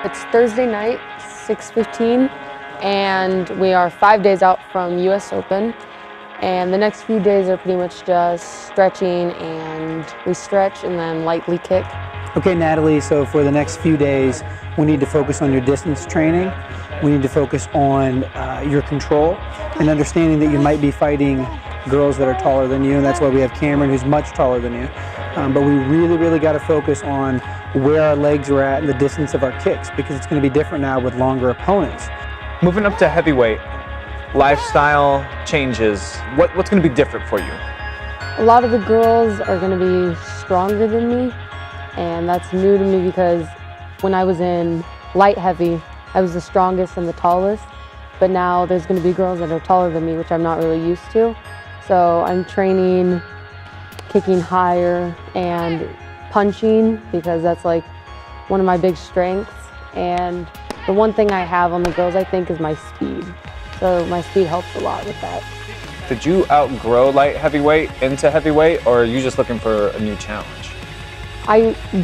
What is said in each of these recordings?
It's Thursday night, 6:15, and we are 5 days out from US Open. And the next few days are pretty much just stretching, and we stretch and then lightly kick. Okay, Natalie, so for the next few days, we need to focus on your distance training. We need to focus on your control and understanding that you might be fighting girls that are taller than you, and that's why we have Cameron, who's much taller than you. But we really got to focus on where our legs are at and the distance of our kicks, because it's going to be different now with longer opponents. Moving up to heavyweight, lifestyle changes. What's going to be different for you? A lot of the girls are going to be stronger than me, and that's new to me because when I was in light heavy, I was the strongest and the tallest, but now there's going to be girls that are taller than me, which I'm not really used to. So I'm training kicking higher and punching, because that's like one of my big strengths. And the one thing I have on the girls, I think, is my speed. So my speed helps a lot with that. Did you outgrow light heavyweight into heavyweight, or are you just looking for a new challenge?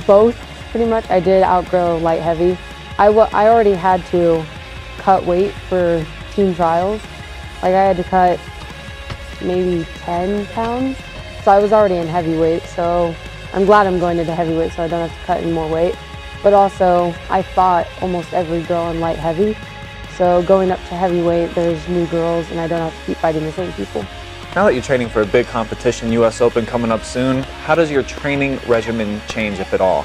Both, pretty much. I did outgrow light heavy. I already had to cut weight for team trials. Like, I had to cut maybe 10 pounds. So I was already in heavyweight, so I'm glad I'm going into heavyweight so I don't have to cut any more weight. But also, I fought almost every girl in light heavy. So going up to heavyweight, there's new girls and I don't have to keep fighting the same people. Now that you're training for a big competition, US Open coming up soon, how does your training regimen change, if at all?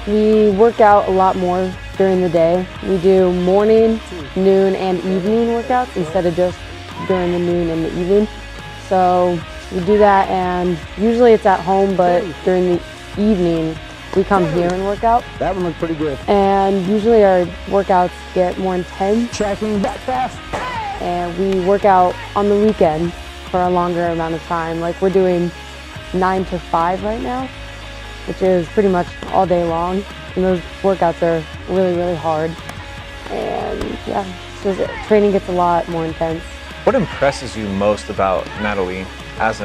We work out a lot more during the day. We do morning, noon, and evening workouts instead of just during the noon and the evening. So we do that, and usually it's at home, but during the evening, we come here and work out. That one looked pretty good. And usually our workouts get more intense. Tracking back fast. And we work out on the weekend for a longer amount of time. Like, we're doing 9 to 5 right now, which is pretty much all day long. And those workouts are really hard. And yeah, so training gets a lot more intense. What impresses you most about Natalie as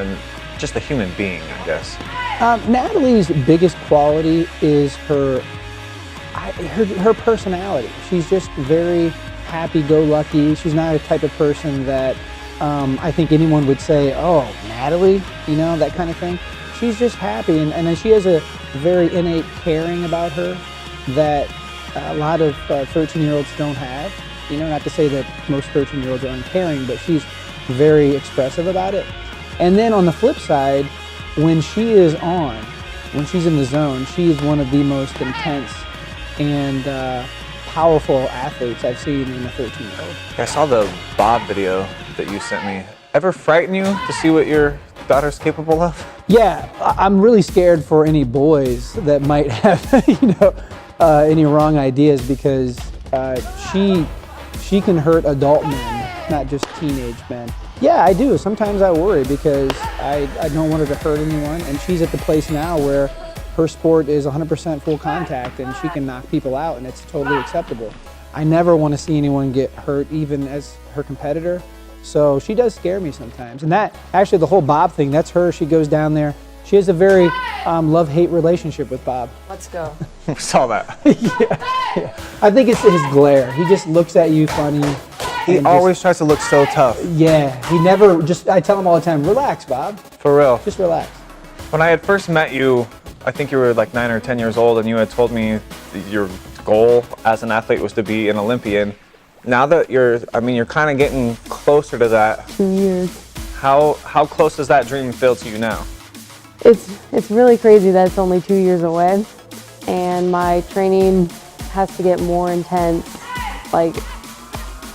just a human being, I guess? Natalie's biggest quality is her personality. She's just very happy-go-lucky. She's not a type of person that I think anyone would say, oh, Natalie, you know, that kind of thing. She's just happy, and then she has a very innate caring about her that a lot of 13-year-olds don't have. You know, not to say that most 13-year-olds are uncaring, but she's very expressive about it. And then on the flip side, when she is on, when she's in the zone, she is one of the most intense and powerful athletes I've seen in a 13-year-old. I saw the Bob video that you sent me. Ever frighten you to see what your daughter's capable of? Yeah, I'm really scared for any boys that might have, you know, any wrong ideas, because she can hurt adult men, not just teenage men. Yeah, I do. Sometimes I worry because I don't want her to hurt anyone, and she's at the place now where her sport is 100% full contact and she can knock people out, and it's totally acceptable. I never want to see anyone get hurt, even as her competitor, so she does scare me sometimes. And that, actually, the whole Bob thing, that's her. She goes down there. She has a very love-hate relationship with Bob. Let's go. We saw that. Yeah. I think it's his glare. He just looks at you funny. He always tries to look so tough. Yeah, he never, I tell him all the time, relax, Bob. For real. Just relax. When I had first met you, I think you were like 9 or 10 years old, and you had told me your goal as an athlete was to be an Olympian. Now that you're kind of getting closer to that. 2 years. How close does that dream feel to you now? It's really crazy that it's only 2 years away, and my training has to get more intense, like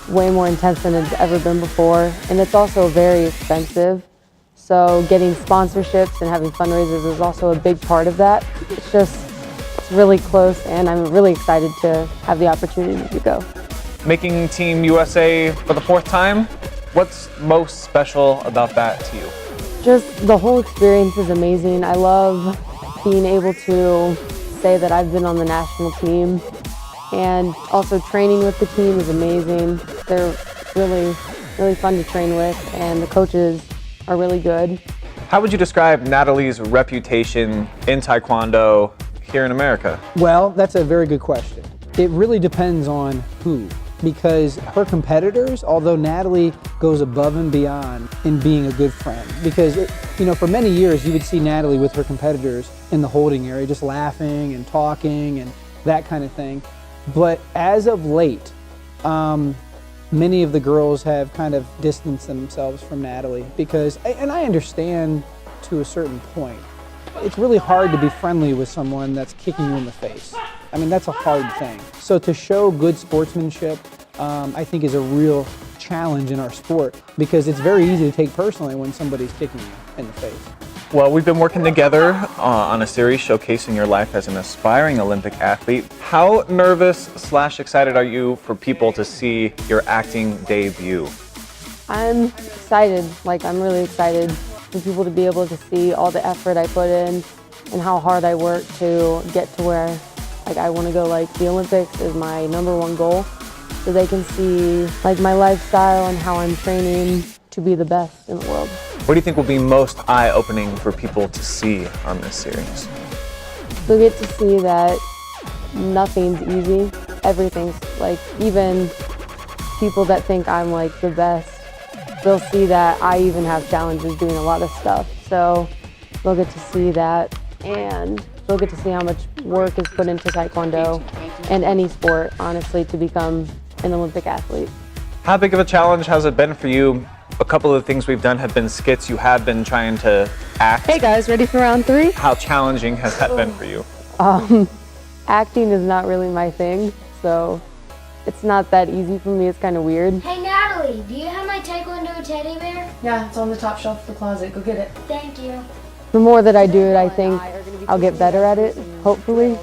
way more intense than it's ever been before, and it's also very expensive. So getting sponsorships and having fundraisers is also a big part of that. It's really close, and I'm really excited to have the opportunity to go. Making Team USA for the 4th time, what's most special about that to you? Just the whole experience is amazing. I love being able to say that I've been on the national team, and also training with the team is amazing. They're really fun to train with, and the coaches are really good. How would you describe Natalie's reputation in Taekwondo here in America? Well, that's a very good question. It really depends on who, because her competitors, although Natalie goes above and beyond in being a good friend, because for many years you would see Natalie with her competitors in the holding area just laughing and talking and that kind of thing. But as of late, many of the girls have kind of distanced themselves from Natalie because, and I understand to a certain point, it's really hard to be friendly with someone that's kicking you in the face. I mean, that's a hard thing. So to show good sportsmanship, I think is a real challenge in our sport because it's very easy to take personally when somebody's kicking you in the face. Well, we've been working together on a series showcasing your life as an aspiring Olympic athlete. How nervous/excited are you for people to see your acting debut? I'm excited, I'm really excited for people to be able to see all the effort I put in and how hard I work to get to where I want to go. The Olympics is my #1 goal, so they can see my lifestyle and how I'm training to be the best in the world. What do you think will be most eye-opening for people to see on this series? They'll get to see that nothing's easy. Everything's even people that think I'm the best, they'll see that I even have challenges doing a lot of stuff. So they'll get to see that, and they'll get to see how much work is put into Taekwondo and any sport, honestly, to become an Olympic athlete. How big of a challenge has it been for you? A couple of the things we've done have been skits. You have been trying to act. Hey guys, ready for round 3? How challenging has that been for you? Acting is not really my thing, so it's not that easy for me. It's kind of weird. Hey Natalie, do you have my Taekwondo teddy bear? Yeah, it's on the top shelf of the closet. Go get it. Thank you. The more that I do it, I think I'll get better at it, hopefully.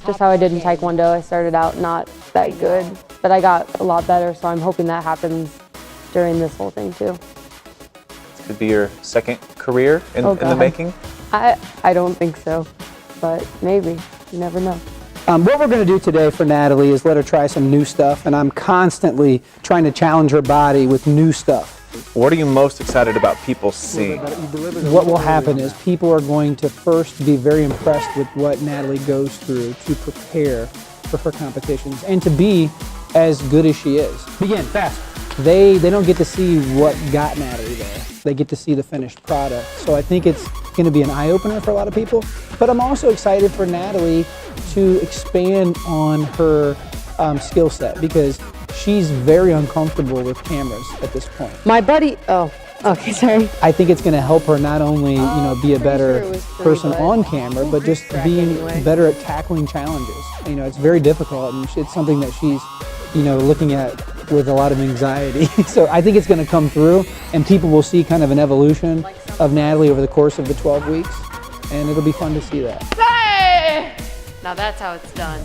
Just how I did in Taekwondo, I started out not that good, but I got a lot better, so I'm hoping that happens during this whole thing too. This could be your second career in the making? I don't think so, but maybe. You never know. What we're going to do today for Natalie is let her try some new stuff, and I'm constantly trying to challenge her body with new stuff. What are you most excited about people seeing? What will happen is people are going to first be very impressed with what Natalie goes through to prepare for her competitions and to be as good as she is. Begin, fast. They don't get to see what got Natalie there. They get to see the finished product. So I think it's going to be an eye-opener for a lot of people. But I'm also excited for Natalie to expand on her skill set because she's very uncomfortable with cameras at this point. My buddy, okay, sorry. I think it's going to help her not only be a better person on camera, but just being better at tackling challenges. It's very difficult, and it's something that she's looking at with a lot of anxiety. So I think it's going to come through, and people will see kind of an evolution of Natalie over the course of the 12 weeks, and it'll be fun to see that. Hey! Now that's how it's done.